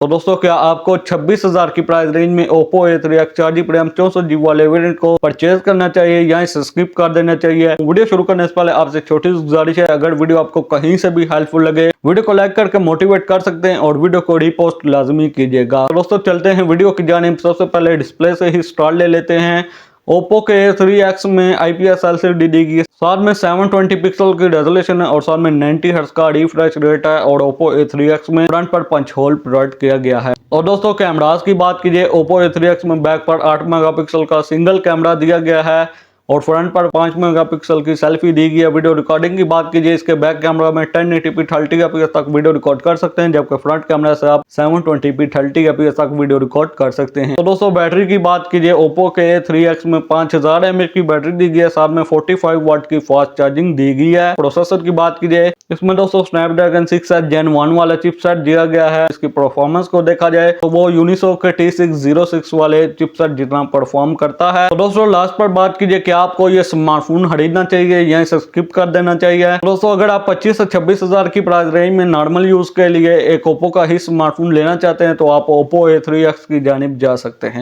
तो दोस्तों क्या आपको 26,000 की प्राइस रेंज में Oppo A3X 4GB RAM 64GB वाले वेरिएंट को परचेज करना चाहिए या इसे स्किप कर देना चाहिए? वीडियो शुरू करने से पहले आपसे छोटी सी गुजारिश है, अगर वीडियो आपको कहीं से भी हेल्पफुल लगे वीडियो को लाइक करके मोटिवेट कर सकते हैं और वीडियो को रीपोस्ट लाजमी कीजिएगा। तो दोस्तों चलते हैं वीडियो की जानिब। सबसे पहले डिस्प्ले से ही स्टार्ट ले लेते हैं। Oppo के A3X में IPS LCD दी गई, साथ में 720 पिक्सल की रेजोल्यूशन है और साथ में 90 हर्ट्ज का रिफ्रेश रेट है और Oppo A3X में फ्रंट पर पंच होल प्रोवाइड किया गया है। और दोस्तों कैमरास की बात कीजिए, Oppo A3X में बैक पर 8 मेगापिक्सल का सिंगल कैमरा दिया गया है और फ्रंट पर 5 मेगापिक्सल की सेल्फी दी गई है। वीडियो रिकॉर्डिंग की बात कीजिए, इसके बैक कैमरा में 1080p 30fps तक वीडियो रिकॉर्ड कर सकते हैं, जबकि फ्रंट कैमरा से आप 720p 30fps तक वीडियो रिकॉर्ड कर सकते हैं। तो दोस्तों बैटरी की बात कीजिए, Oppo के A3X में 5000 mAh की बैटरी दी गई है, साथ में 45 वाट की फास्ट चार्जिंग दी गई है। प्रोसेसर की बात कीजिए, इसमें दोस्तों स्नैपड्रैगन 6 Gen 1 वाला चिपसेट दिया गया है। इसकी परफॉर्मेंस को देखा जाए तो वो यूनिसॉक के T606 वाले चिपसेट जितना परफॉर्म करता है। तो दोस्तों लास्ट पर बात कीजिए कि आपको ये स्मार्टफोन खरीदना चाहिए या इसे स्किप कर देना चाहिए। दोस्तों अगर आप 25 से 26,000 की प्राइस रेंज में नॉर्मल यूज के लिए एक Oppo का ही स्मार्टफोन लेना चाहते हैं तो आप Oppo A3X की जानिब जा सकते हैं।